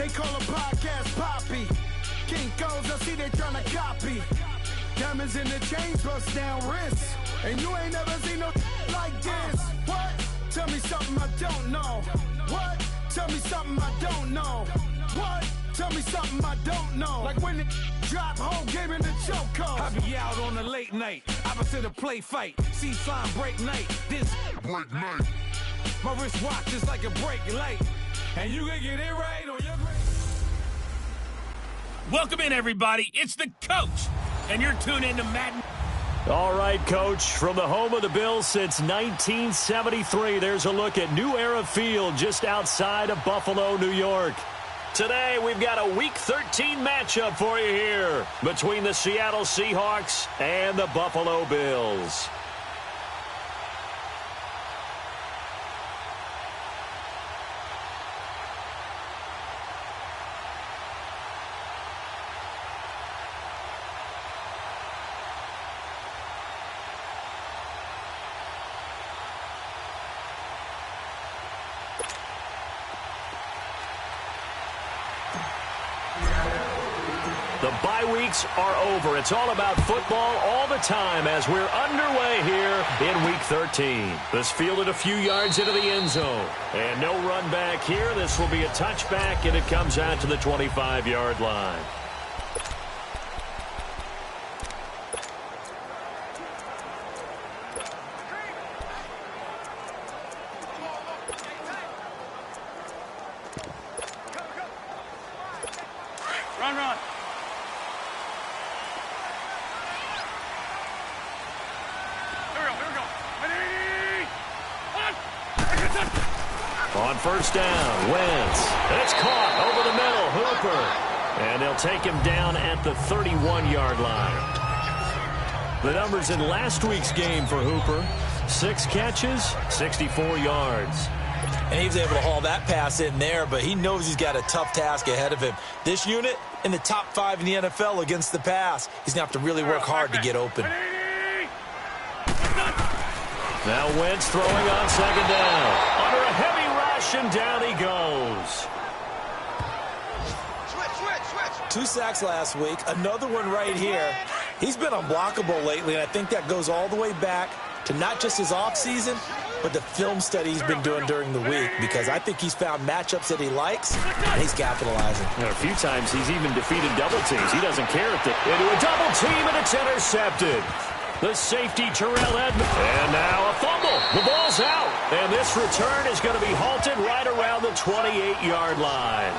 They call a podcast Poppy. Kinkos, I see they tryna copy. Diamonds in the chains, bust down wrists. And you ain't never seen no like this. What? Tell me something I don't know. What? Tell me something I don't know. What? Tell me something I don't know. Like when it drop, whole game in the chokehold. I be out on a late night, opposite a play fight. See sign break night, this break night. My wristwatch is like a break light. And you can get it right on your break. Welcome in, everybody. It's the coach, and you're tuned in to Madden. All right, Coach, from the home of the Bills since 1973, there's a look at New Era Field just outside of Buffalo, New York. Today, we've got a Week 13 matchup for you here between the Seattle Seahawks and the Buffalo Bills. The bye weeks are over. It's all about football all the time as we're underway here in Week 13. This fielded a few yards into the end zone. And no run back here. This will be a touchback, and it comes out to the 25-yard line. Run. On first down, Wentz. It's caught over the middle, Hooper. And they'll take him down at the 31-yard line. The numbers in last week's game for Hooper: 6 catches, 64 yards. And he was able to haul that pass in there, but he knows he's got a tough task ahead of him. This unit in the top 5 in the NFL against the pass. He's going to have to really work hard to get open. Now Wentz throwing on second down. Under a heavy rush, and down he goes. 2 sacks last week, another one right here. He's been unblockable lately, and I think that goes all the way back to not just his offseason, but the film study he's been doing during the week, because I think he's found matchups that he likes, and he's capitalizing. And a few times he's even defeated double teams. He doesn't care if they into a double team, and it's intercepted. The safety, Terrell Edmonds. And now a fumble. The ball's out. And this return is going to be halted right around the 28-yard line.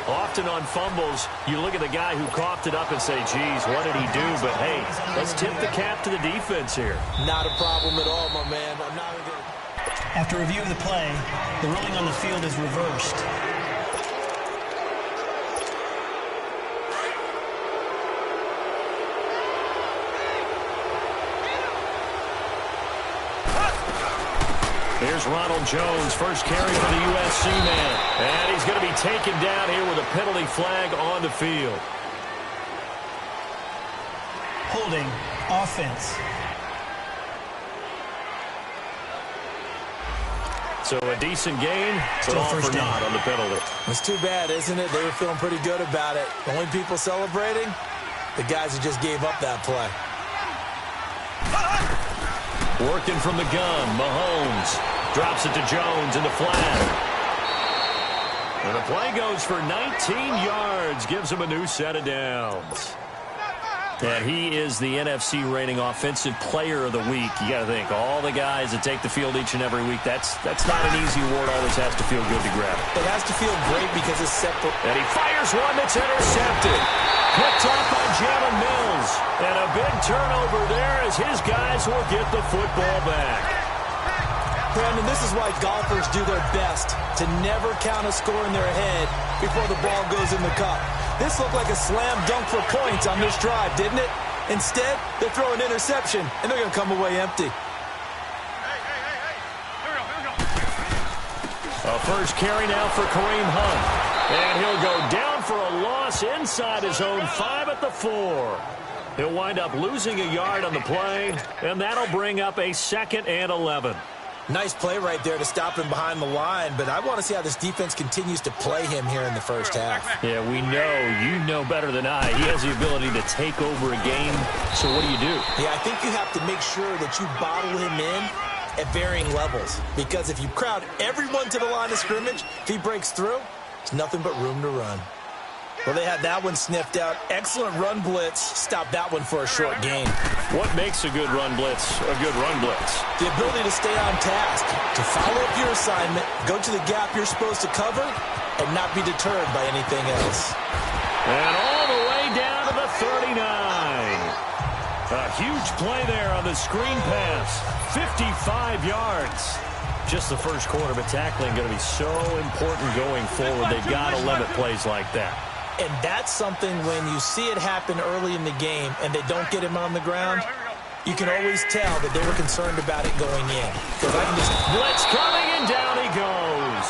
Often on fumbles, you look at the guy who coughed it up and say, geez, what did he do? But, hey, let's tip the cap to the defense here. Not a problem at all, my man. I'm not going to... After review of the play, the ruling on the field is reversed. Here's Ronald Jones, first carry for the USC man. And he's going to be taken down here with a penalty flag on the field. Holding, offense. So a decent gain, but Still all for first down. naught on the penalty. It's too bad, isn't it? They were feeling pretty good about it. The only people celebrating, the guys who just gave up that play. Working from the gun, Mahomes drops it to Jones in the flat. And the play goes for 19 yards, gives him a new set of downs. And he is the NFC rating offensive player of the week. You got to think, all the guys that take the field each and every week, that's not an easy award. Always has to feel good to grab it. It has to feel great because it's separate. And he fires one that's intercepted. Picked up by Jalen Mills. And a big turnover there as his guys will get the football back. Brandon, this is why golfers do their best to never count a score in their head before the ball goes in the cup. This looked like a slam dunk for points on this drive, didn't it? Instead, they throw an interception, and they're going to come away empty. A first carry now for Kareem Hunt. And he'll go down for a loss inside his own 5 at the 4. He'll wind up losing a yard on the play, and that'll bring up a 2nd and 11. Nice play right there to stop him behind the line, but I want to see how this defense continues to play him here in the first half. Yeah, we know. You know better than I. He has the ability to take over a game, so what do you do? Yeah, I think you have to make sure that you bottle him in at varying levels, because if you crowd everyone to the line of scrimmage, if he breaks through, there's nothing but room to run. Well, they had that one sniffed out. Excellent run blitz. Stopped that one for a short gain. What makes a good run blitz a good run blitz? The ability to stay on task, to follow up your assignment, go to the gap you're supposed to cover, and not be deterred by anything else. And all the way down to the 39. A huge play there on the screen pass. 55 yards. Just the first quarter, but tackling going to be so important going forward. They've got to limit plays like that. And that's something when you see it happen early in the game and they don't get him on the ground, you can always tell that they were concerned about it going in. Because I can just... Blitz coming, and down he goes.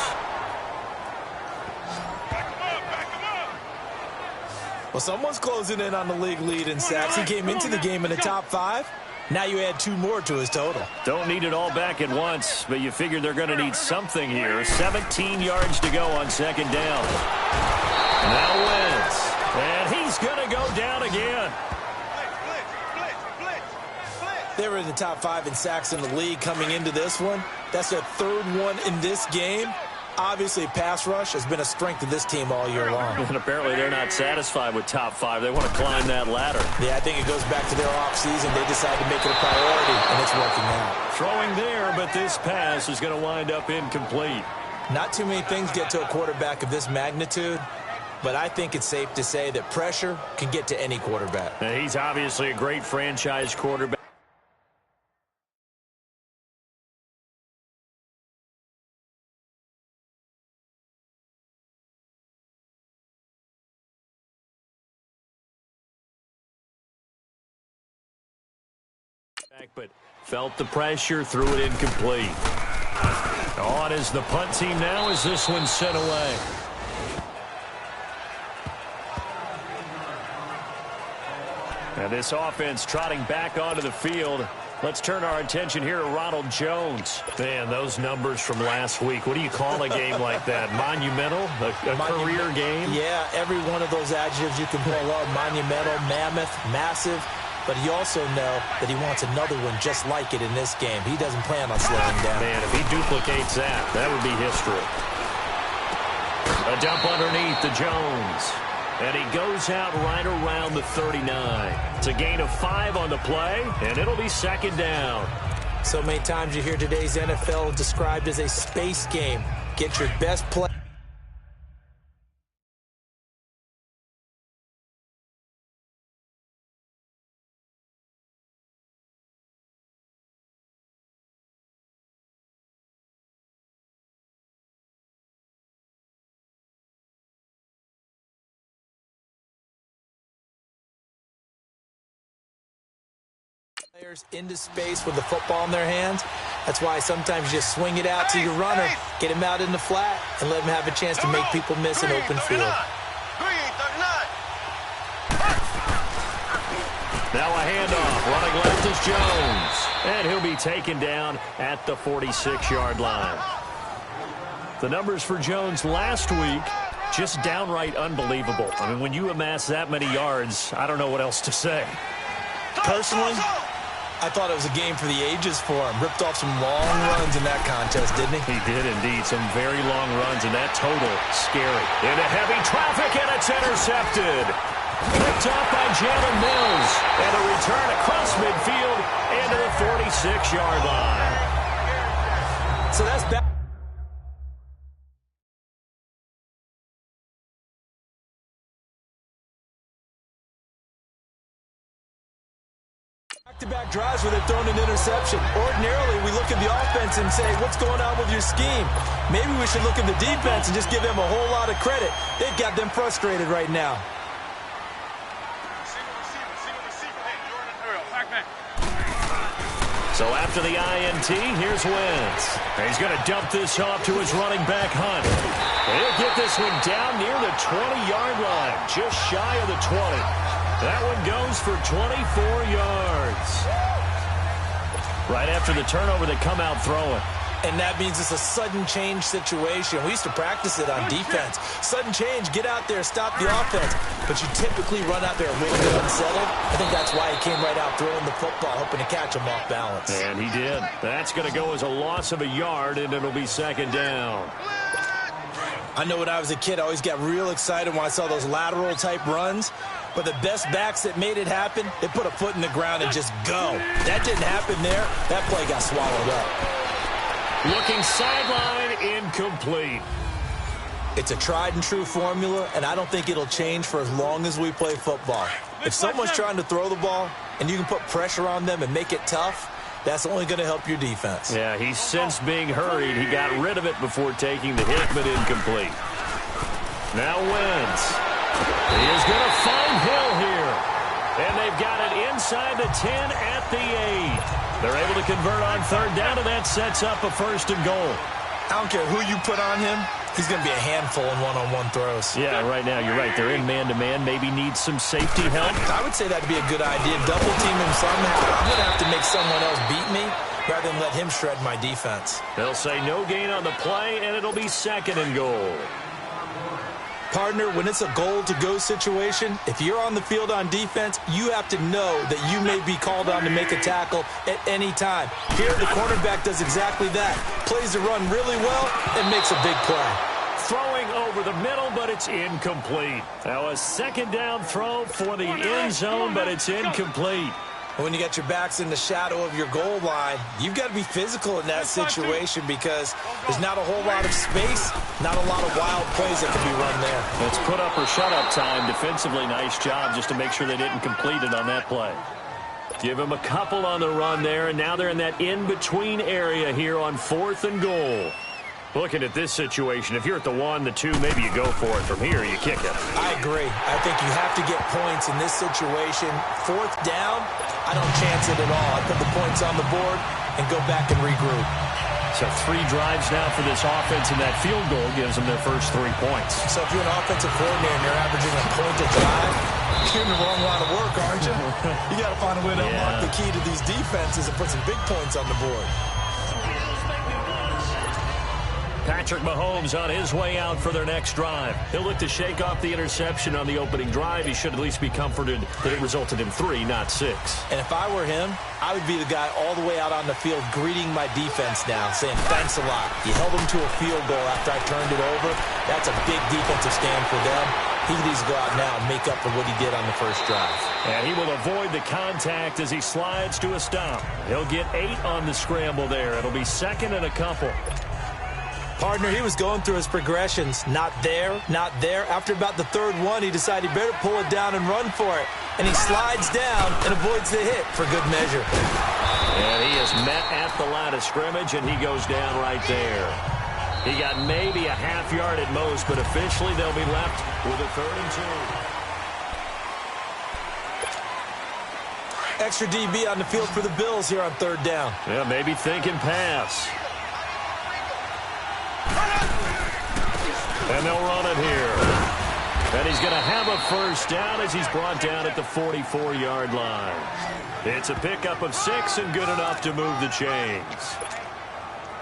Well, someone's closing in on the league lead in sacks. He came into the game in the top 5. Now you add 2 more to his total. Don't need it all back at once, but you figure they're going to need something here. 17 yards to go on second down. Now Wentz. And he's going to go down again. They were in the top 5 in sacks in the league coming into this one. That's their 3rd one in this game. Obviously, pass rush has been a strength of this team all year long. And apparently they're not satisfied with top 5. They want to climb that ladder. Yeah, I think it goes back to their offseason. They decided to make it a priority, and it's working out. Throwing there, but this pass is going to wind up incomplete. Not too many things get to a quarterback of this magnitude, but I think it's safe to say that pressure can get to any quarterback. Now, he's obviously a great franchise quarterback. But felt the pressure, threw it incomplete. On is the punt team now as this one's sent away. And this offense trotting back onto the field. Let's turn our attention here to Ronald Jones. Man, those numbers from last week. What do you call a game like that? Monumental? A career game? Yeah, every one of those adjectives you can pull up. Monumental, mammoth, massive. But you also know that he wants another one just like it in this game. He doesn't plan on slowing down. Man, if he duplicates that, that would be history. A dump underneath to Jones. And he goes out right around the 39. It's a gain of 5 on the play, and it'll be second down. So many times you hear today's NFL described as a space game. Get your best play. Players into space with the football in their hands. That's why sometimes you just swing it out to your runner, get him out in the flat, and let him have a chance to make people miss an open field. Now a handoff. Running left is Jones. And he'll be taken down at the 46-yard line. The numbers for Jones last week, just downright unbelievable. I mean, when you amass that many yards, I don't know what else to say. Personally, I thought it was a game for the ages for him. Ripped off some long runs in that contest, didn't he? He did indeed. Some very long runs, and that total, scary. Into heavy traffic, and it's intercepted. Picked off by Jalen Mills. And a return across midfield into the 46-yard line. So that's back. Back-to-back drives where they've thrown an interception. Ordinarily, we look at the offense and say, what's going on with your scheme? Maybe we should look at the defense and just give them a whole lot of credit. They've got them frustrated right now. So after the INT, here's Wentz. He's going to dump this off to his running back, Hunt. He'll get this one down near the 20-yard line, just shy of the 20. That one goes for 24 yards. Right after the turnover, they come out throwing. And that means it's a sudden change situation. We used to practice it on defense. Sudden change, get out there, stop the offense. But you typically run out there a little bit unsettled. I think that's why he came right out throwing the football, hoping to catch him off balance. And he did. That's going to go as a loss of a yard, and it'll be second down. I know when I was a kid, I always got real excited when I saw those lateral-type runs. But the best backs that made it happen, they put a foot in the ground and just go. That didn't happen there. That play got swallowed up. Looking sideline, incomplete. It's a tried-and-true formula, and I don't think it'll change for as long as we play football. If someone's trying to throw the ball and you can put pressure on them and make it tough, that's only going to help your defense. Yeah, he's since being hurried. He got rid of it before taking the hit, but incomplete. Now Wentz. He is going to find Hill here. And they've got it inside the 10 at the 8. They're able to convert on third down, and that sets up a first and goal. I don't care who you put on him. He's going to be a handful in one-on-one throws. Yeah, right now, you're right. They're in man-to-man. Maybe need some safety help. I would say that'd be a good idea. Double team him somehow. I'm going to have to make someone else beat me rather than let him shred my defense. They'll say no gain on the play, and it'll be second and goal. Partner, when it's a goal-to-go situation, if you're on the field on defense, you have to know that you may be called on to make a tackle at any time. Here, the cornerback does exactly that. Plays the run really well and makes a big play. Throwing over the middle, but it's incomplete. Now a second down throw for the end zone, but it's incomplete. When you got your backs in the shadow of your goal line, you've got to be physical in that situation because there's not a whole lot of space, not a lot of wild plays that can be run there. It's put up or shut up time. Defensively, nice job just to make sure they didn't complete it on that play. Give him a couple on the run there, and now they're in that in-between area here on fourth and goal. Looking at this situation, if you're at the 1, the 2, maybe you go for it. From here, you kick it. I agree. I think you have to get points in this situation. Fourth down, I don't chance it at all. I put the points on the board and go back and regroup. So 3 drives now for this offense, and that field goal gives them their first 3 points. So if you're an offensive coordinator and you're averaging a point a drive, you're in the wrong line of work, aren't you? You got to find a way to unlock the key to these defenses and put some big points on the board. Patrick Mahomes on his way out for their next drive. He'll look to shake off the interception on the opening drive. He should at least be comforted that it resulted in 3, not 6. And if I were him, I would be the guy all the way out on the field greeting my defense now, saying thanks a lot. You held them to a field goal after I turned it over. That's a big defensive stand for them. He needs to go out now and make up for what he did on the first drive. And he will avoid the contact as he slides to a stop. He'll get 8 on the scramble there. It'll be second and a couple. Partner, he was going through his progressions. Not there, not there. After about the third one, he decided he better pull it down and run for it. And he slides down and avoids the hit for good measure. And he is met at the line of scrimmage, and he goes down right there. He got maybe a half yard at most, but officially they'll be left with a 3rd and 2. Extra DB on the field for the Bills here on 3rd down. Yeah, maybe thinking pass. And they'll run it here. And he's going to have a first down as he's brought down at the 44-yard line. It's a pickup of 6 and good enough to move the chains.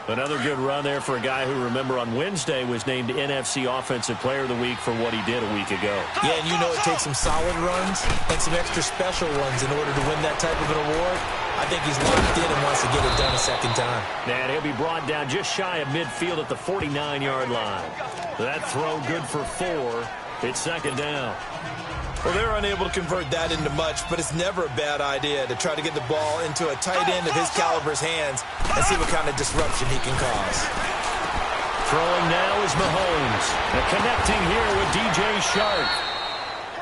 Another good run there for a guy who, remember, on Wednesday was named NFC Offensive Player of the Week for what he did a week ago. Yeah, and you know it takes some solid runs and some extra special ones in order to win that type of an award. I think he's locked in and wants to get it done a second time. And he'll be brought down just shy of midfield at the 49-yard line. That throw good for 4. It's second down. Well, they're unable to convert that into much, but it's never a bad idea to try to get the ball into a tight end of his caliber's hands and see what kind of disruption he can cause. Throwing now is Mahomes. And connecting here with DJ Shark.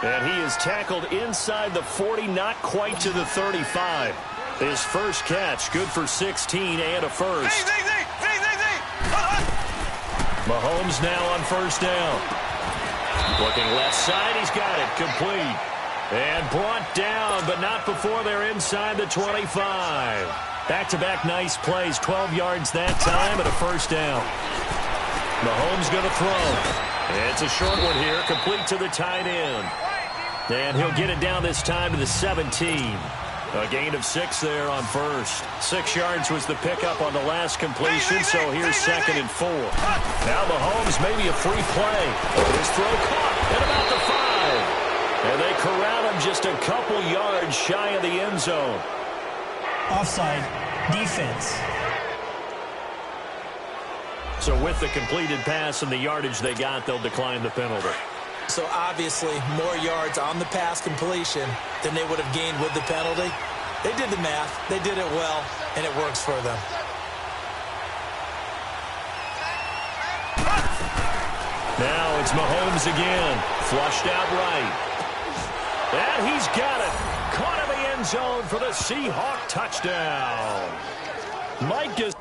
And he is tackled inside the 40, not quite to the 35. His first catch, good for 16 and a first. Mahomes now on first down. Looking left side, he's got it, complete. And brought down, but not before they're inside the 25. Back-to-back nice plays, 12 yards that time and a first down. Mahomes going to throw. It's a short one here, complete to the tight end. And he'll get it down this time to the 17. A gain of 6 there on first. 6 yards was the pickup on the last completion, so here's 2nd and 4. Now Mahomes maybe a free play. His throw caught at about the 5. And they corral him just a couple yards shy of the end zone. Offside. Defense. So with the completed pass and the yardage they got, they'll decline the penalty. So obviously more yards on the pass completion than they would have gained with the penalty. They did the math. They did it well, and it works for them. Now it's Mahomes again. Flushed out right. And he's got it. Caught in the end zone for the Seahawk touchdown. Mike is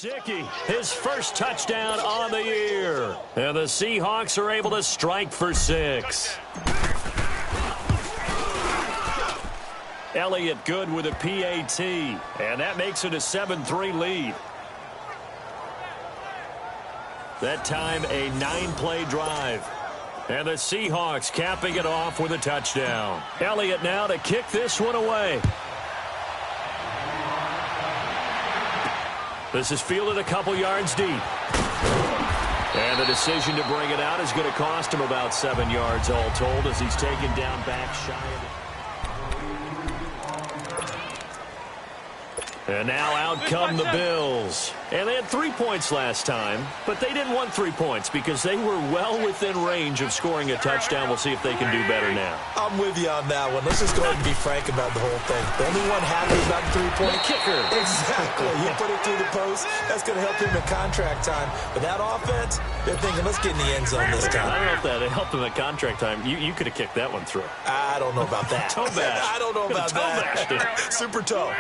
Gesicki, his first touchdown on the year. And the Seahawks are able to strike for 6. Elliott good with a PAT, and that makes it a 7-3 lead. That time a 9-play drive. And the Seahawks capping it off with a touchdown. Elliott now to kick this one away. This is fielded a couple yards deep. And the decision to bring it out is going to cost him about 7 yards all told as he's taken down back shy of it. And now out come the Bills. And they had 3 points last time, but they didn't want 3 points because they were well within range of scoring a touchdown. We'll see if they can do better now. I'm with you on that one. Let's just go ahead and be frank about the whole thing. The only one happy about the 3-point kicker. Exactly. You put it through the post. That's going to help him in contract time. But that offense, they're thinking, let's get in the end zone this time. I don't know if that helped him at contract time. You could have kicked that one through. I don't know about that. Toe bash. I don't know about that. Super toe.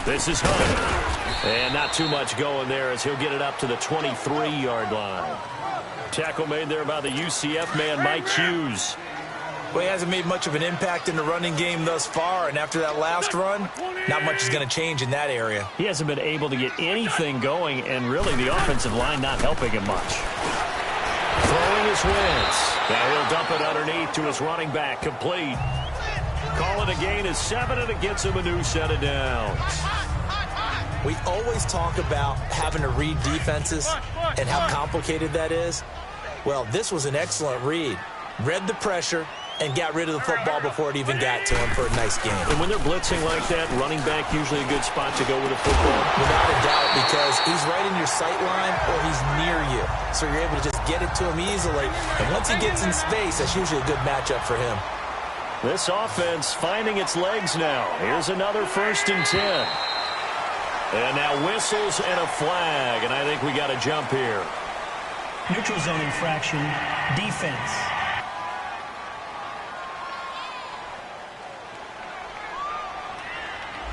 This is Hunt. And not too much going there as he'll get it up to the 23-yard line. Tackle made there by the UCF man, Mike Hughes. Well, he hasn't made much of an impact in the running game thus far, and after that last run, not much is going to change in that area. He hasn't been able to get anything going, and really the offensive line not helping him much. Throwing his Wentz. Now he'll dump it underneath to his running back, complete. Call it a gain of 7, and it gets him a new set of downs. We always talk about having to read defenses and how complicated that is. Well, this was an excellent read. Read the pressure and got rid of the football before it even got to him for a nice game. And when they're blitzing like that, running back usually a good spot to go with a football. Without a doubt, because he's right in your sight line or he's near you. So you're able to just get it to him easily. And once he gets in space, that's usually a good matchup for him. This offense finding its legs now. Here's another 1st and 10. And now whistles and a flag, and I think we got a jump here. Neutral zone infraction, defense.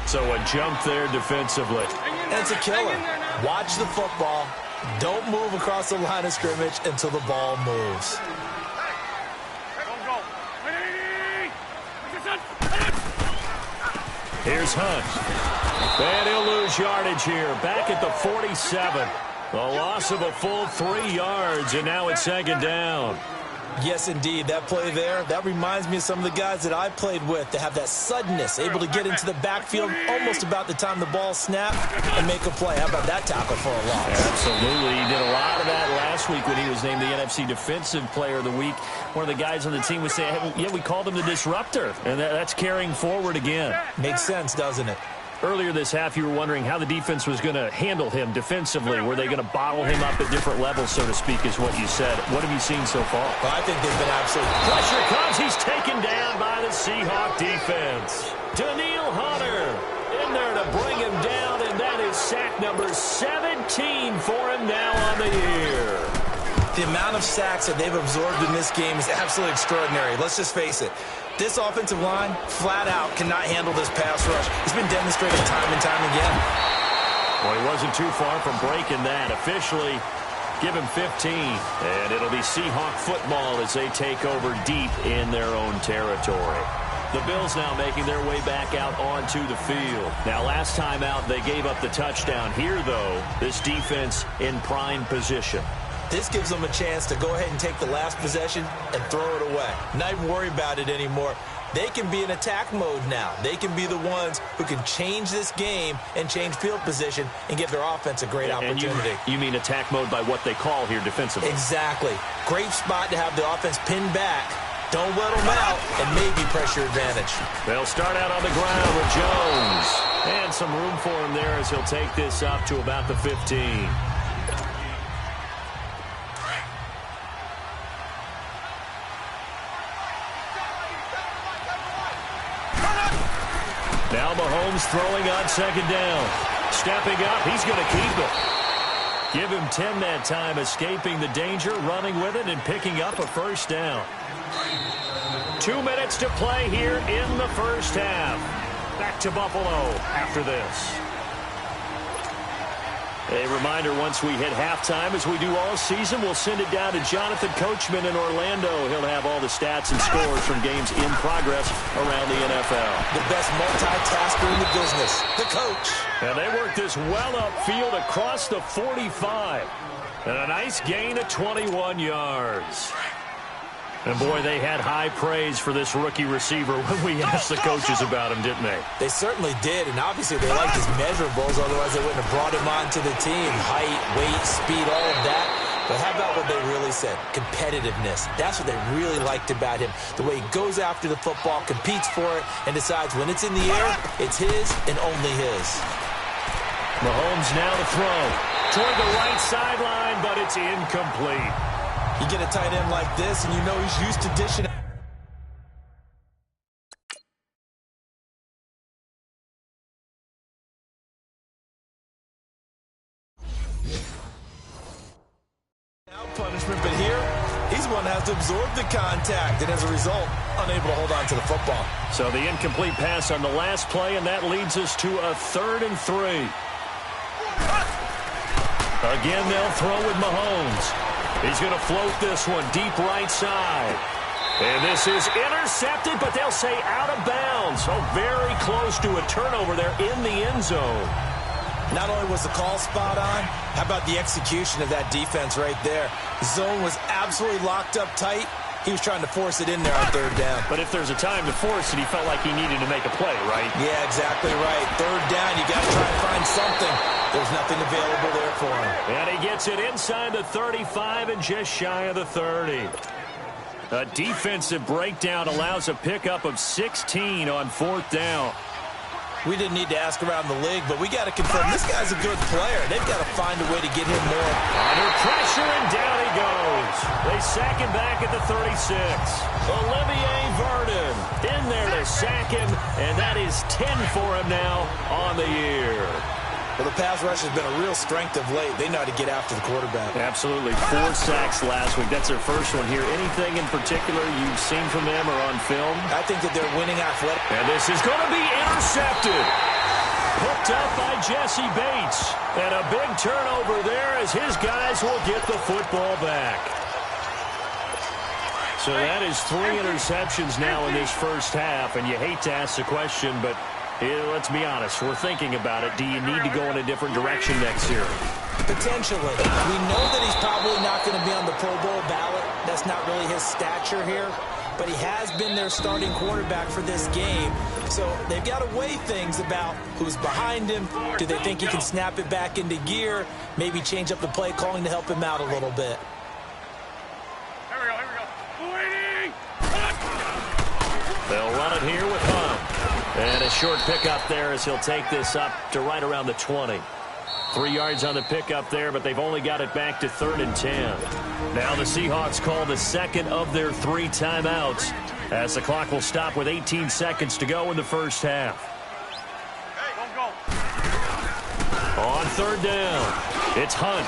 So a jump there defensively. And it's a killer. Watch the football. Don't move across the line of scrimmage until the ball moves. Here's Hunt. And he'll lose yardage here. Back at the 47. A loss of a full 3 yards, and now it's 2nd down. Yes, indeed. That play there, that reminds me of some of the guys that I played with to have that suddenness, able to get into the backfield almost about the time the ball snapped and make a play. How about that tackle for a loss? Absolutely. He did a lot of that last week when he was named the NFC Defensive Player of the Week. One of the guys on the team was saying, hey, yeah, we called him the disruptor, and that's carrying forward again. Makes sense, doesn't it? Earlier this half, you were wondering how the defense was going to handle him defensively. Were they going to bottle him up at different levels, so to speak, is what you said. What have you seen so far? Well, I think they've been absolutely... Pressure comes. He's taken down by the Seahawk defense. Daniil Hunter in there to bring him down, and that is sack number 17 for him now on the year. The amount of sacks that they've absorbed in this game is absolutely extraordinary. Let's just face it. This offensive line, flat out, cannot handle this pass rush. It's been demonstrated time and time again. Well, he wasn't too far from breaking that. Officially, give him 15. And it'll be Seahawk football as they take over deep in their own territory. The Bills now making their way back out onto the field. Now, last time out, they gave up the touchdown. Here, though, this defense in prime position. This gives them a chance to go ahead and take the last possession and throw it away. Not even worry about it anymore. They can be in attack mode now. They can be the ones who can change this game and change field position and give their offense a great opportunity. You mean attack mode by what they call here defensively? Exactly. Great spot to have the offense pinned back. Don't let them out and maybe pressure advantage. They'll start out on the ground with Jones. And some room for him there as he'll take this up to about the 15. Now Mahomes throwing on 2nd down. Stepping up, he's going to keep it. Give him 10 that time, escaping the danger, running with it, and picking up a 1st down. 2 minutes to play here in the 1st half. Back to Buffalo after this. A reminder, once we hit halftime, as we do all season, we'll send it down to Jonathan Coachman in Orlando. He'll have all the stats and scores from games in progress around the NFL. The best multitasker in the business, the coach. And they work this well upfield across the 45. And a nice gain of 21 yards. And, boy, they had high praise for this rookie receiver when we asked the coaches about him, didn't they? They certainly did, and obviously they liked his measurables, otherwise they wouldn't have brought him onto the team. Height, weight, speed, all of that. But how about what they really said? Competitiveness. That's what they really liked about him. The way he goes after the football, competes for it, and decides when it's in the air, it's his and only his. Mahomes now to throw. Toward the right sideline, but it's incomplete. You get a tight end like this, and you know he's used to dishing. Now punishment, but here, he's one that has to absorb the contact, and as a result, unable to hold on to the football. So the incomplete pass on the last play, and that leads us to a 3rd and 3. Again, they'll throw with Mahomes. He's going to float this one deep right side. And this is intercepted, but they'll say out of bounds. So very close to a turnover there in the end zone. Not only was the call spot on, how about the execution of that defense right there? The zone was absolutely locked up tight. He was trying to force it in there on 3rd down. But if there's a time to force it, he felt like he needed to make a play, right? Yeah, exactly right. 3rd down, you got to try and find something. There's nothing available there for him. And he gets it inside the 35 and just shy of the 30. A defensive breakdown allows a pickup of 16 on 4th down. We didn't need to ask around the league, but we got to confirm this guy's a good player. They've got to find a way to get him more. Under pressure, and down he goes. They sack him back at the 36. Olivier Vernon in there to sack him, and that is 10 for him now on the year. Well, the pass rush has been a real strength of late. They know how to get after the quarterback. Absolutely. 4 sacks last week. That's their first one here. Anything in particular you've seen from them or on film? I think that they're winning athletic. And this is going to be intercepted. Picked up by Jesse Bates. And a big turnover there as his guys will get the football back. So that is 3 interceptions now in this first half. And you hate to ask the question, but let's be honest. We're thinking about it. Do you need to go in a different direction next year? Potentially. We know that he's probably not going to be on the Pro Bowl ballot. That's not really his stature here. But he has been their starting quarterback for this game. So they've got to weigh things about who's behind him. Do they think he can snap it back into gear? Maybe change up the play calling to help him out a little bit. They'll run it here with Hunt. And a short pickup there as he'll take this up to right around the 20. 3 yards on the pickup there, but they've only got it back to 3rd and 10. Now the Seahawks call the second of their 3 timeouts as the clock will stop with 18 seconds to go in the first half. On 3rd down, it's Hunt.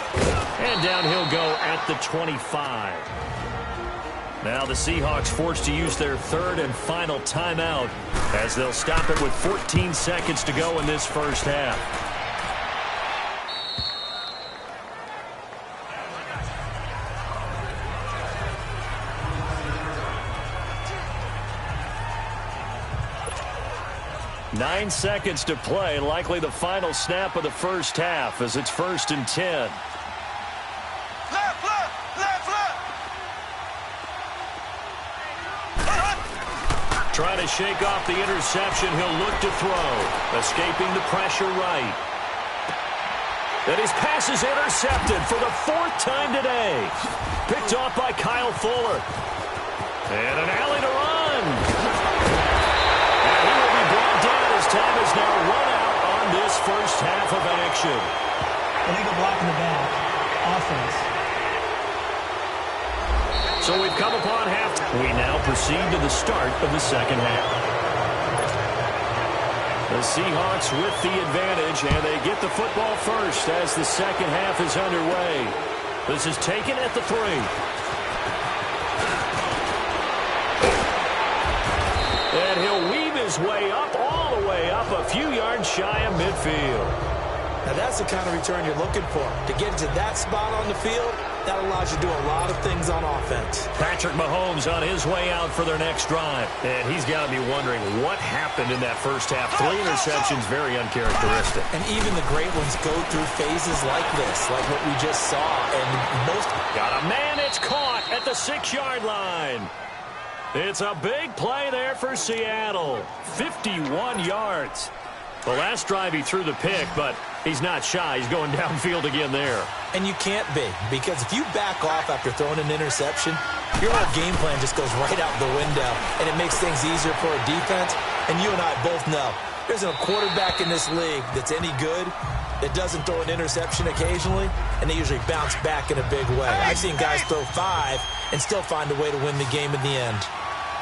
And down he'll go at the 25. Now the Seahawks forced to use their 3rd and final timeout as they'll stop it with 14 seconds to go in this first half. Nine seconds to play, likely the final snap of the first half as it's 1st and 10. Trying to shake off the interception. He'll look to throw. Escaping the pressure right. And his pass is intercepted for the 4th time today. Picked off by Kyle Fuller. And an alley to run. And he will be brought down as time is now run out on this first half of action. Illegal block in the back. Offense. So we've come upon half. We now proceed to the start of the second half. The Seahawks with the advantage, and they get the football first as the second half is underway. This is taken at the 3. And he'll weave his way up, all the way up, a few yards shy of midfield. Now that's the kind of return you're looking for. To get to that spot on the field, that allows you to do a lot of things on offense. Patrick Mahomes on his way out for their next drive. And he's got to be wondering what happened in that first half. 3 interceptions, very uncharacteristic. And even the great ones go through phases like this, like what we just saw. And most... Got a man, it's caught at the 6-yard line. It's a big play there for Seattle. 51 yards. The last drive he threw the pick, but he's not shy. He's going downfield again there. And you can't be, because if you back off after throwing an interception, your whole game plan just goes right out the window, and it makes things easier for a defense. And you and I both know there's a quarterback in this league that's any good that doesn't throw an interception occasionally, and they usually bounce back in a big way. I've seen guys throw 5 and still find a way to win the game in the end.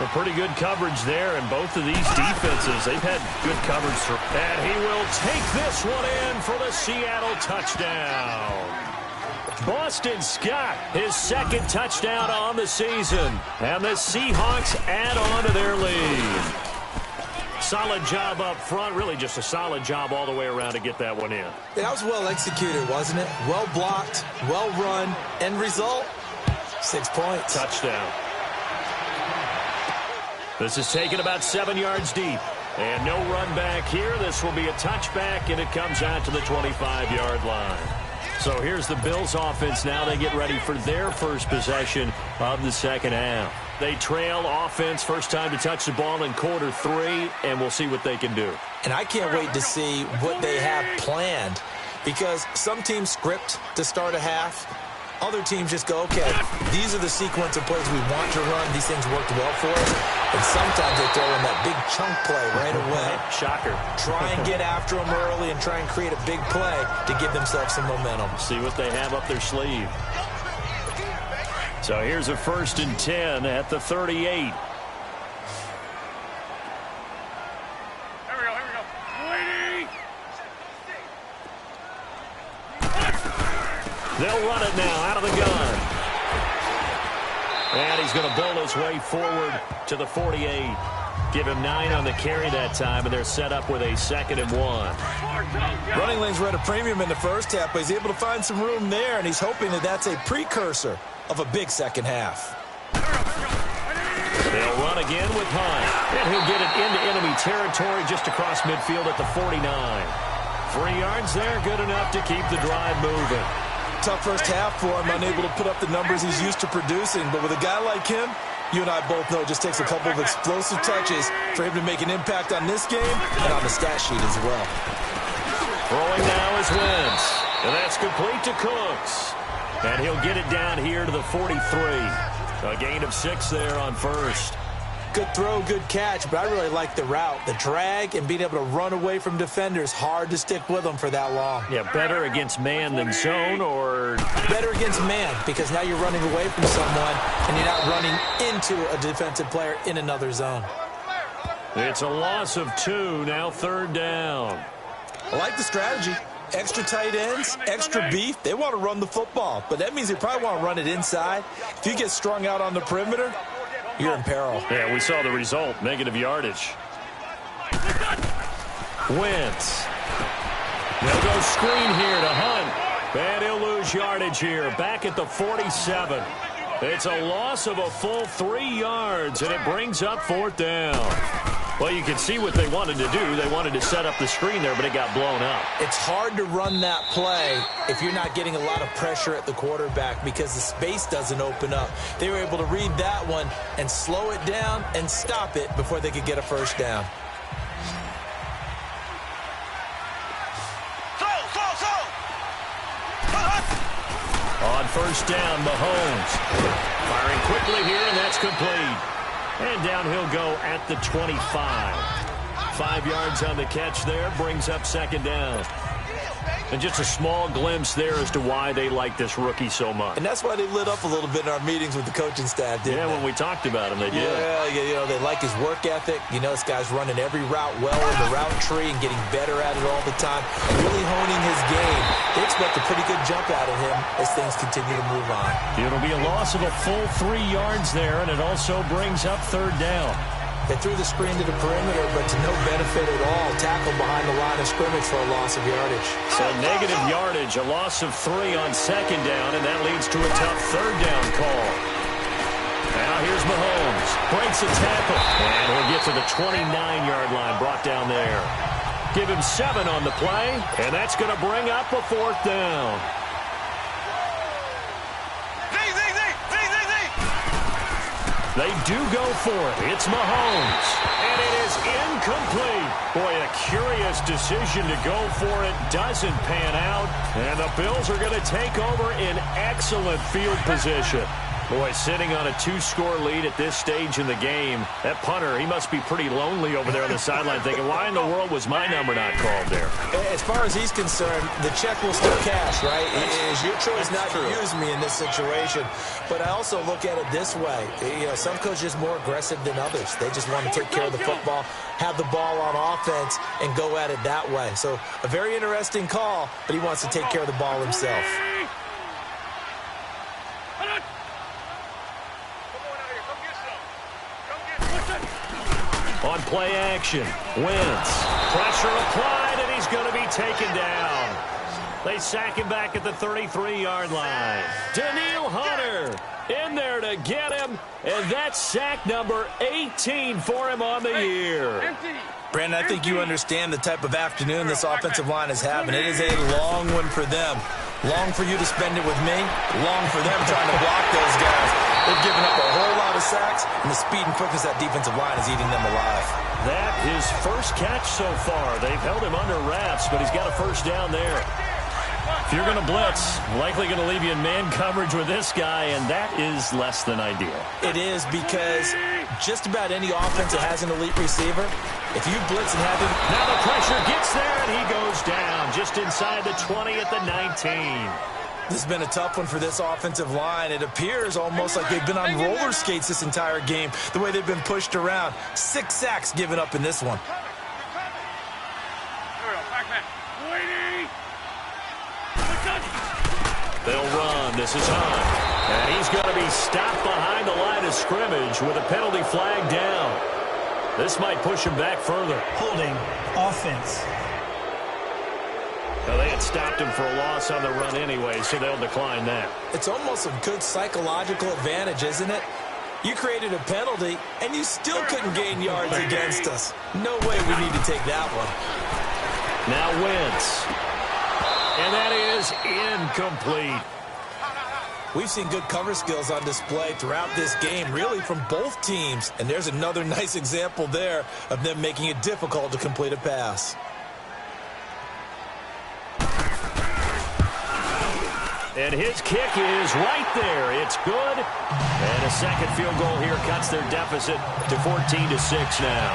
Well, pretty good coverage there, and both of these defenses, they've had good coverage. And he will take this one in for the Seattle touchdown. Boston Scott, his 2nd touchdown on the season. And the Seahawks add on to their lead. Solid job up front, really just a solid job all the way around to get that one in. That was well executed, wasn't it? Well blocked, well run, end result, 6 points. Touchdown. This is taken about 7 yards deep. And no run back here. This will be a touchback, and it comes out to the 25-yard line. So here's the Bills offense now. They get ready for their first possession of the second half. They trail offense, first time to touch the ball in quarter 3, and we'll see what they can do. And I can't wait to see what they have planned, because some teams script to start a half. Other teams just go, okay, these are the sequence of plays we want to run. These things worked well for us. And sometimes they throw in that big chunk play right away. Shocker. Try and get after them early and try and create a big play to give themselves some momentum. See what they have up their sleeve. So here's a 1st and 10 at the 38. They'll run it now out of the gun. And he's going to bowl his way forward to the 48. Give him 9 on the carry that time, and they're set up with a 2nd and 1. Running lanes were at a premium in the first half, but he's able to find some room there, and he's hoping that that's a precursor of a big second half. They'll run again with Hunt, and he'll get it into enemy territory just across midfield at the 49. 3 yards there, good enough to keep the drive moving. Tough first half for him, unable to put up the numbers he's used to producing. But with a guy like him, you and I both know it just takes a couple of explosive touches for him to make an impact on this game and on the stat sheet as well. Throwing now is Wentz, and that's complete to Cooks. And he'll get it down here to the 43. A gain of 6 there on first. Good throw, good catch, but I really like the route. The drag and being able to run away from defenders, hard to stick with them for that long. Yeah, better against man than zone, or... Better against man, because now you're running away from someone and you're not running into a defensive player in another zone. It's a loss of 2, now 3rd down. I like the strategy. Extra tight ends, extra beef. They want to run the football, but that means they probably want to run it inside. If you get strung out on the perimeter, you're in peril. Yeah, we saw the result. Negative yardage. Wentz. They'll go screen here to Hunt. And he'll lose yardage here. Back at the 47. It's a loss of a full 3 yards, and it brings up 4th down. Well, you can see what they wanted to do. They wanted to set up the screen there, but it got blown up. It's hard to run that play if you're not getting a lot of pressure at the quarterback because the space doesn't open up. They were able to read that one and slow it down and stop it before they could get a first down. On first down, Mahomes. Firing quickly here, and that's complete. And down he'll go at the 25. 5 yards on the catch there, brings up 2nd down. And just a small glimpse there as to why they like this rookie so much. And that's why they lit up a little bit in our meetings with the coaching staff, didn't they? When we talked about him, they did. Yeah, you know, they like his work ethic. You know, this guy's running every route well in the route tree and getting better at it all the time. Really honing his game. They expect a pretty good jump out of him as things continue to move on. It'll be a loss of a full 3 yards there, and it also brings up 3rd down. They threw the screen to the perimeter, but to no benefit at all. Tackled behind the line of scrimmage for a loss of yardage. So negative yardage, a loss of 3 on second down, and that leads to a tough third down call. Now here's Mahomes. Breaks a tackle. And he'll get to the 29-yard line, brought down there. Give him 7 on the play, and that's going to bring up a 4th down. They do go for it. It's Mahomes. And it is incomplete. Boy, a curious decision to go for it. Doesn't pan out. And the Bills are going to take over in excellent field position. Boy, sitting on a 2-score lead at this stage in the game, that punter, he must be pretty lonely over there on the sideline thinking, why in the world was my number not called there? As far as he's concerned, the check will still cash, right? It is your choice not to use me in this situation. But I also look at it this way. You know, some coaches are more aggressive than others. They just want to take care of the football, have the ball on offense, and go at it that way. So a very interesting call, but he wants to take care of the ball himself. On play action, Wentz. Pressure applied, and he's going to be taken down. They sack him back at the 33-yard line. Danielle Hunter in there to get him, and that's sack number 18 for him on the year. Brandon, I think you understand the type of afternoon this offensive line is having. It is a long one for them. Long for you to spend it with me. Long for them trying to block those guys. They've given up a whole lot of sacks, and the speed and quickness of that defensive line is eating them alive. That his first catch so far. They've held him under wraps, but he's got a first down there. If you're going to blitz, likely going to leave you in man coverage with this guy, and that is less than ideal. It is, because just about any offense that has an elite receiver, if you blitz and have him... Now the pressure gets there, and he goes down just inside the 20 at the 19. This has been a tough one for this offensive line. It appears almost like they've been on roller skates this entire game, the way they've been pushed around. 6 sacks given up in this one. They'll run. This is Hunt. And he's going to be stopped behind the line of scrimmage with a penalty flag down. This might push him back further. Holding offense. Well, they had stopped him for a loss on the run anyway, so they'll decline that. It's almost a good psychological advantage, isn't it? You created a penalty, and you still couldn't gain yards against us. No way we need to take that one. Now Wentz. And that is incomplete. We've seen good cover skills on display throughout this game, really from both teams. And there's another nice example there of them making it difficult to complete a pass. And his kick is right there. It's good. And a second field goal here cuts their deficit to 14-6 now.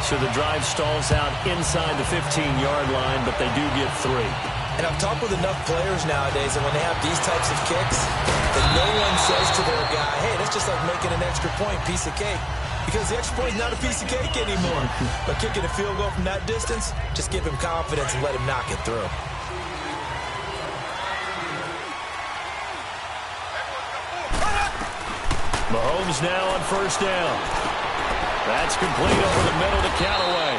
So the drive stalls out inside the 15-yard line, but they do get 3. And I've talked with enough players nowadays that when they have these types of kicks, that no one says to their guy, hey, that's just like making an extra point, piece of cake. Because the extra point is not a piece of cake anymore. But kicking a field goal from that distance, just give him confidence and let him knock it through. Mahomes now on first down. That's complete over the middle to Callaway.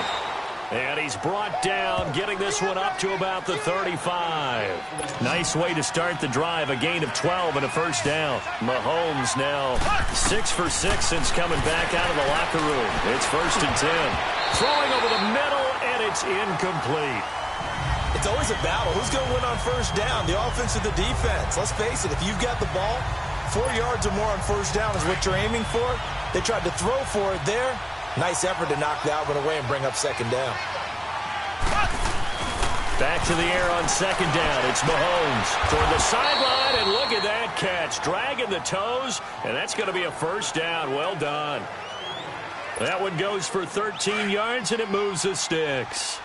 And he's brought down, getting this one up to about the 35. Nice way to start the drive, a gain of 12 and a first down. Mahomes now 6 for 6 since coming back out of the locker room. It's 1st and 10. Throwing over the middle, and it's incomplete. It's always a battle. Who's going to win on first down, the offense or the defense? Let's face it, if you've got the ball, 4 yards or more on first down is what you're aiming for. They tried to throw for it there. Nice effort to knock that one away and bring up second down. Back to the air on second down. It's Mahomes toward the sideline, and look at that catch. Dragging the toes, and that's going to be a first down. Well done. That one goes for 13 yards, and it moves the sticks.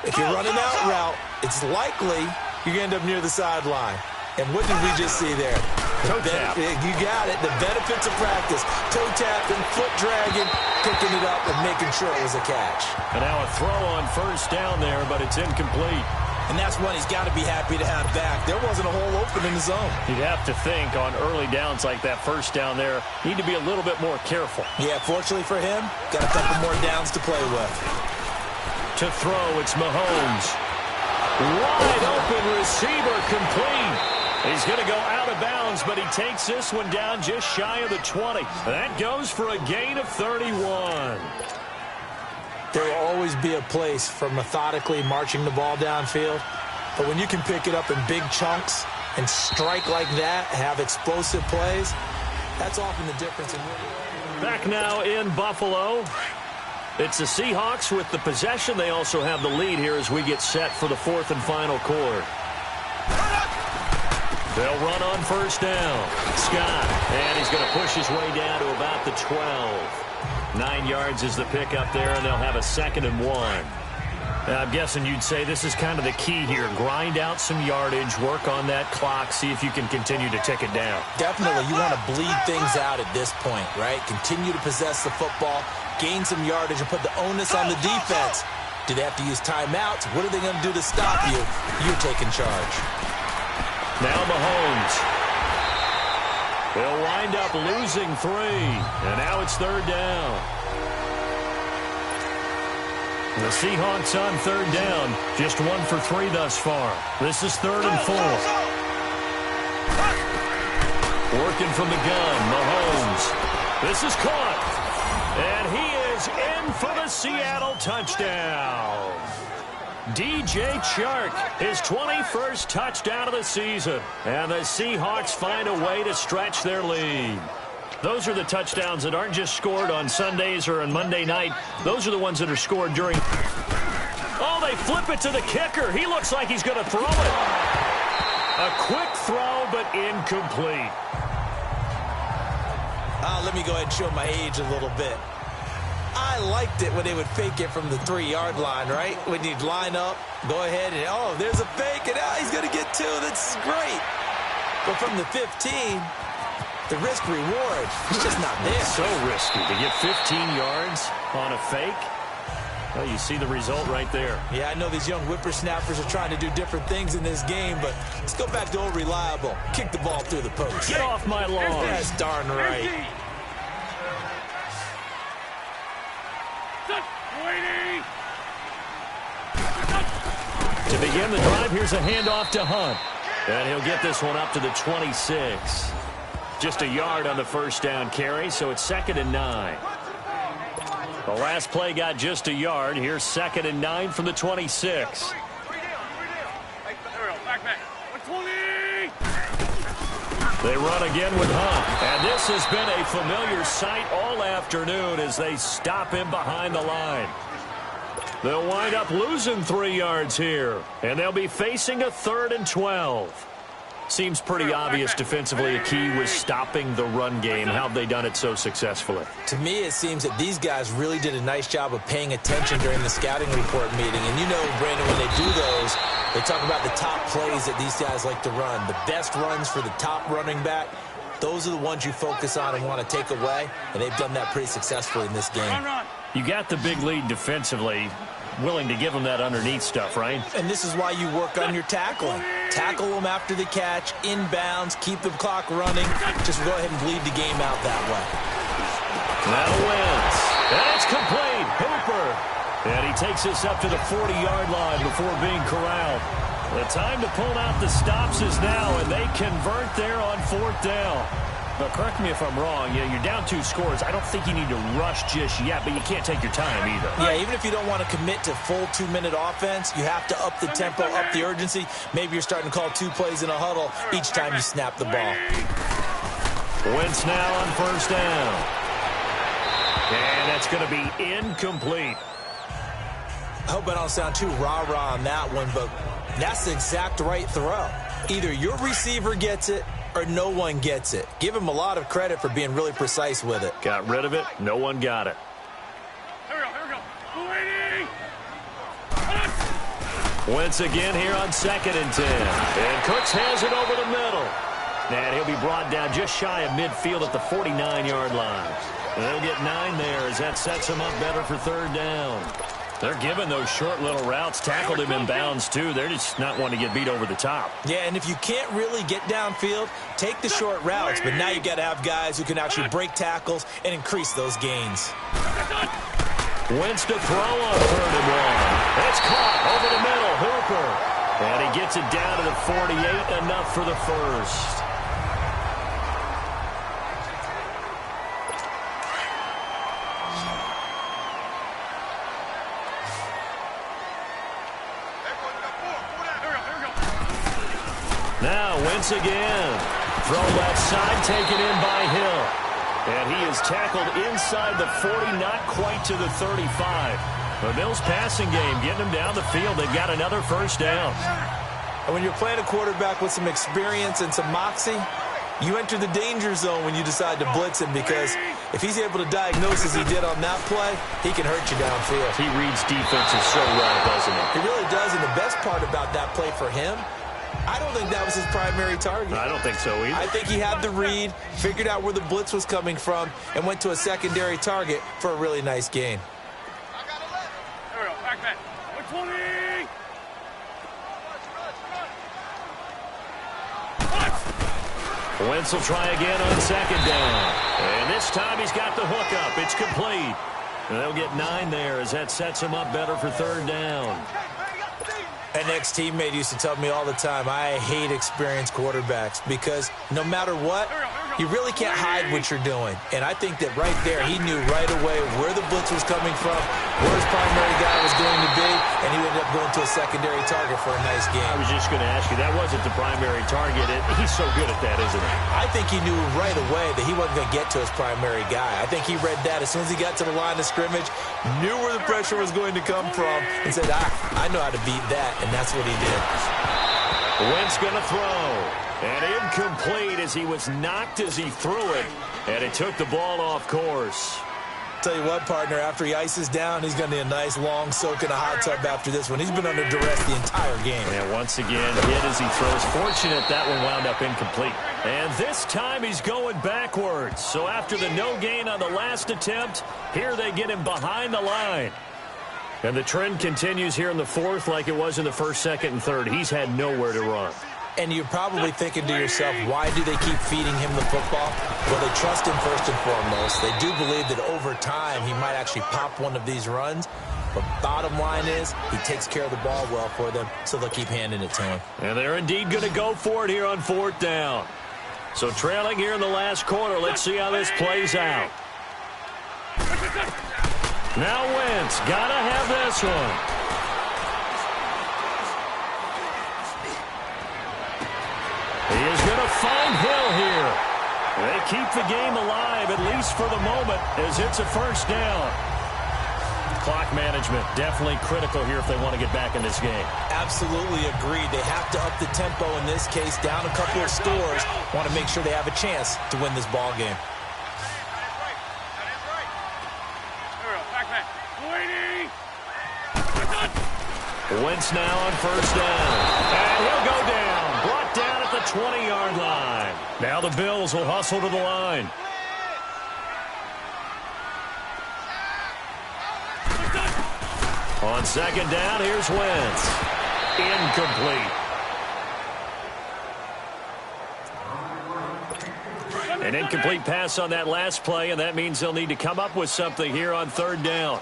If you're running that route, it's likely you're going to end up near the sideline. And what did we just see there? Toe tap. You got it. The benefits of practice. Toe tapping, foot dragging, picking it up and making sure it was a catch. And now a throw on first down there, but it's incomplete. And that's one he's got to be happy to have back. There wasn't a hole open in the zone. You'd have to think on early downs like that first down there, need to be a little bit more careful. Yeah, fortunately for him, got a couple more downs to play with. To throw, it's Mahomes. Wide open receiver, complete. He's going to go out of bounds, but he takes this one down just shy of the 20. That goes for a gain of 31. There will always be a place for methodically marching the ball downfield. But when you can pick it up in big chunks and strike like that, have explosive plays, that's often the difference in winning. Back now in Buffalo. It's the Seahawks with the possession. They also have the lead here as we get set for the fourth and final quarter. They'll run on first down. Scott, and he's going to push his way down to about the 12. 9 yards is the pickup there, and they'll have a 2nd and 1. I'm guessing you'd say this is kind of the key here. Grind out some yardage, work on that clock, see if you can continue to tick it down. Definitely. You want to bleed things out at this point, right? Continue to possess the football, gain some yardage, and put the onus on the defense. Do they have to use timeouts? What are they going to do to stop you? You're taking charge. Now Mahomes. They'll wind up losing 3, and now it's 3rd down. The Seahawks on 3rd down, just 1 for 3 thus far. This is 3rd and 4. Working from the gun, Mahomes. This is caught, and he is in for the Seattle touchdown. DJ Chark, his 21st touchdown of the season. And the Seahawks find a way to stretch their lead. Those are the touchdowns that aren't just scored on Sundays or on Monday night. Those are the ones that are scored during... Oh, they flip it to the kicker. He looks like he's going to throw it. A quick throw, but incomplete. Let me go ahead and show my age a little bit. I liked it when they would fake it from the 3-yard line, right? When you'd line up, go ahead and, oh, there's a fake, and he's going to get 2. That's great. But from the 15, the risk-reward is just not there. So risky to get 15 yards on a fake. Well, you see the result right there. Yeah, I know these young whippersnappers are trying to do different things in this game, but let's go back to old reliable. Kick the ball through the post. Get off my lawn. That's darn right. To begin the drive, here's a handoff to Hunt. And he'll get this one up to the 26. Just a yard on the first down carry, so it's 2nd and 9. The last play got just a yard. Here's 2nd and 9 from the 26. They run again with Hunt. And this has been a familiar sight all afternoon as they stop him behind the line. They'll wind up losing 3 yards here. And they'll be facing a 3rd and 12. Seems pretty obvious defensively a key was stopping the run game. How have they done it so successfully? To me, it seems that these guys really did a nice job of paying attention during the scouting report meeting. And you know, Brandon, when they do those, they talk about the top plays that these guys like to run. The best runs for the top running back. Those are the ones you focus on and want to take away. And they've done that pretty successfully in this game. You got the big lead defensively. Willing to give them that underneath stuff, right? And this is why you work on your tackling. Tackle them after the catch, inbounds, keep the clock running. Just go ahead and bleed the game out that way. Now wins. And it's complete. Hooper. And he takes this up to the 40-yard line before being corralled. The time to pull out the stops is now, and they convert there on 4th down. But correct me if I'm wrong, you're down 2 scores. I don't think you need to rush just yet, but you can't take your time either. Yeah, even if you don't want to commit to full 2-minute offense, you have to up the tempo, up the urgency. Maybe you're starting to call 2 plays in a huddle each time you snap the ball. Wentz now on first down. And that's going to be incomplete. I hope I don't sound too rah-rah on that one, but that's the exact right throw. Either your receiver gets it or no one gets it. Give him a lot of credit for being really precise with it. Got rid of it. No one got it. Here we go. Wentz again here on 2nd and 10. And Cooks has it over the middle. And he'll be brought down just shy of midfield at the 49-yard line. And they'll get 9 there as that sets him up better for 3rd down. They're giving those short little routes, tackled him in bounds, too. They're just not wanting to get beat over the top. Yeah, and if you can't really get downfield, take the short routes. But now you've got to have guys who can actually break tackles and increase those gains. Wentz to throw on 3rd and 1. It's caught over the middle. Hooper. And he gets it down to the 48, enough for the first. Now Wentz again. Throw left side, taken in by Hill. And he is tackled inside the 40, not quite to the 35. The Bills' passing game getting them down the field. They've got another first down. And when you're playing a quarterback with some experience and some moxie, you enter the danger zone when you decide to blitz him, because if he's able to diagnose as he did on that play, he can hurt you downfield. He reads defenses so well, doesn't he? He really does, and the best part about that play for him, I don't think that was his primary target. I don't think so either. I think he had the read, figured out where the blitz was coming from, and went to a secondary target for a really nice gain. There we go. Back. 120. Wentz will try again on 2nd down. And this time he's got the hookup. It's complete. And they'll get 9 there as that sets him up better for 3rd down. An ex-teammate used to tell me all the time, I hate experienced quarterbacks, because no matter what, you really can't hide what you're doing. And I think that right there, he knew right away where the blitz was coming from, where his primary guy was going to be, and he ended up going to a secondary target for a nice game. I was just going to ask you, that wasn't the primary target. He's so good at that, isn't he? I think he knew right away that he wasn't going to get to his primary guy. I think he read that as soon as he got to the line of scrimmage, knew where the pressure was going to come from, and said, I know how to beat that. And that's what he did. Wentz going to throw. And incomplete as he was knocked as he threw it. And it took the ball off course. Tell you what, partner, after he ices down, he's going to need a nice long soak in a hot tub after this one. He's been under duress the entire game. And once again, hit as he throws. Fortunate that one wound up incomplete. And this time he's going backwards. So after the no gain on the last attempt, here they get him behind the line. And the trend continues here in the 4th like it was in the 1st, 2nd, and 3rd. He's had nowhere to run. And you're probably thinking to yourself, why do they keep feeding him the football? Well, they trust him first and foremost. They do believe that over time he might actually pop one of these runs. But bottom line is, he takes care of the ball well for them, so they'll keep handing it to him. And they're indeed going to go for it here on 4th down. So trailing here in the last quarter, let's see how this plays out. Now Wentz, gotta have this one. He is going to find Hill here. They keep the game alive, at least for the moment, as it's a first down. Clock management, definitely critical here if they want to get back in this game. Absolutely agreed. They have to up the tempo in this case, down a couple of scores. Want to make sure they have a chance to win this ball game. Wentz now on first down. And he'll go down. Brought down at the 20-yard line. Now the Bills will hustle to the line. On 2nd down, here's Wentz. Incomplete. An incomplete pass on that last play, and that means they'll need to come up with something here on 3rd down.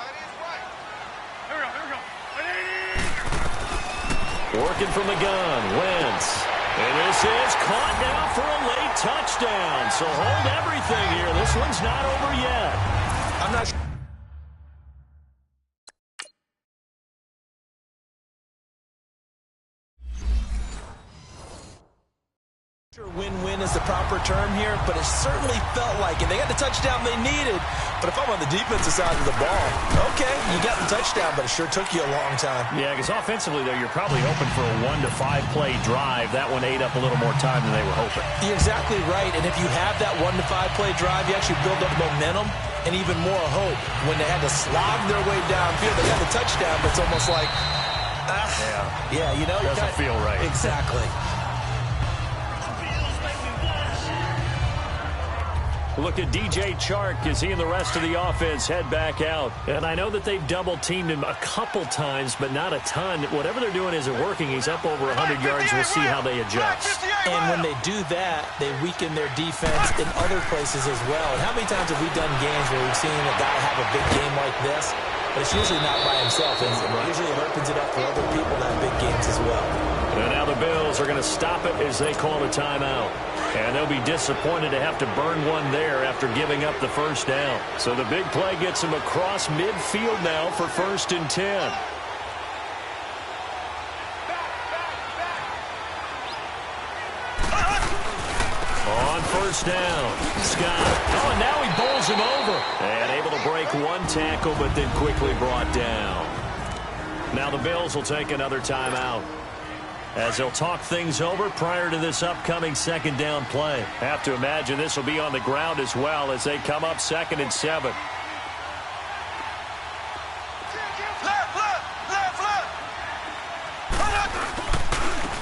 Working from the gun, Wentz. And this is caught now for a late touchdown. So hold everything here. This one's not over yet. I'm not sure. Win-win is the proper term here, but it certainly felt like it. They got the touchdown they needed, but if I'm on the defensive side of the ball, okay, you got the touchdown, but it sure took you a long time. Yeah, because offensively, though, you're probably hoping for a 1 to 5 play drive. That one ate up a little more time than they were hoping. You're exactly right, and if you have that 1 to 5 play drive, you actually build up momentum and even more hope. When they had to slog their way downfield, they got the touchdown, but it's almost like, yeah, you know. Doesn't feel right. Exactly. Look at DJ Chark as he and the rest of the offense head back out. And I know that they've double-teamed him a couple times, but not a ton. Whatever they're doing isn't working. He's up over 100 yards. We'll see how they adjust. And when they do that, they weaken their defense in other places as well. And how many times have we done games where we've seen a guy have a big game like this? But it's usually not by himself, and usually it opens it up for other people to have big games as well. And now the Bills are going to stop it as they call a timeout. And they'll be disappointed to have to burn one there after giving up the first down. So the big play gets them across midfield now for 1st and 10. On 1st down, Scott. Oh, and now he bowls him over. And able to break one tackle, but then quickly brought down. Now the Bills will take another timeout, as they'll talk things over prior to this upcoming 2nd down play. Have to imagine this will be on the ground as well as they come up 2nd and 7.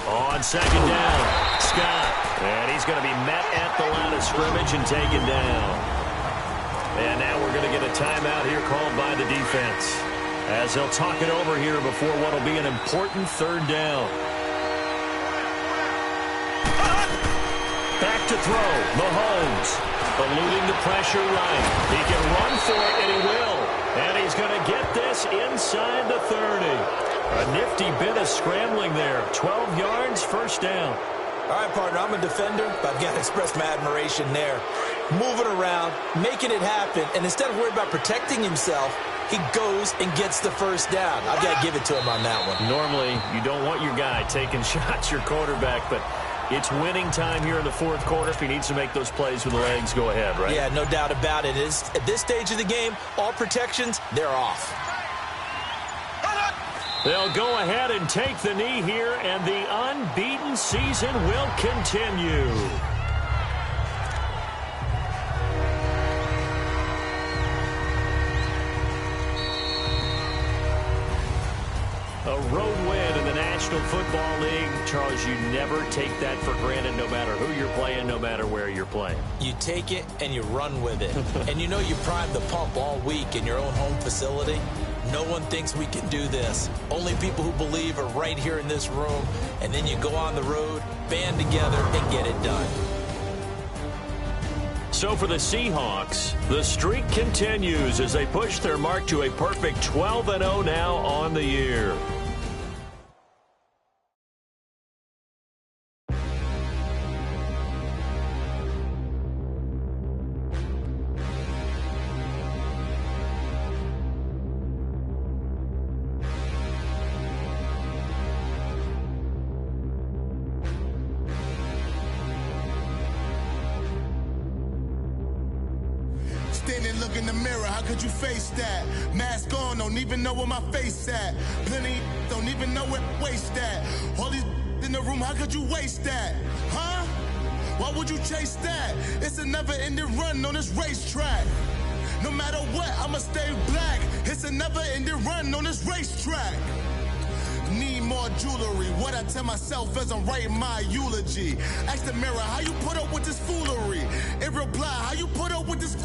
On 2nd down, Scott. And he's going to be met at the line of scrimmage and taken down. And now we're going to get a timeout here called by the defense, as they'll talk it over here before what will be an important 3rd down. Back to throw, Mahomes, eluding the pressure right. He can run for it, and he will. And he's going to get this inside the 30. A nifty bit of scrambling there. 12 yards, 1st down. All right, partner, I'm a defender, but I've got to express my admiration there. Moving around, making it happen, and instead of worrying about protecting himself, he goes and gets the 1st down. I've got to give it to him on that one. Normally, you don't want your guy taking shots, your quarterback, but it's winning time here in the 4th quarter. If he needs to make those plays with the legs, go ahead, right? Yeah, no doubt about it. At this stage of the game, all protections, they're off. They'll go ahead and take the knee here, and the unbeaten season will continue. A road win in the National Football League. Charles, you never take that for granted, no matter who you're playing, no matter where you're playing. You take it and you run with it. And you know you primed the pump all week in your own home facility. No one thinks we can do this. Only people who believe are right here in this room. And then you go on the road, band together, and get it done. So for the Seahawks, the streak continues as they push their mark to a perfect 12-0 now on the year. Standing, look in the mirror, how could you face that? Mask on, don't even know where my face at. Plenty, don't even know where waste at. All these in the room, how could you waste that? Huh? Why would you chase that? It's a never-ending run on this racetrack. No matter what, I'ma stay black. It's a never-ending run on this racetrack. Need more jewelry. What I tell myself as I'm writing my eulogy. Ask the mirror, how you put up with this foolery? It reply, how you put up with this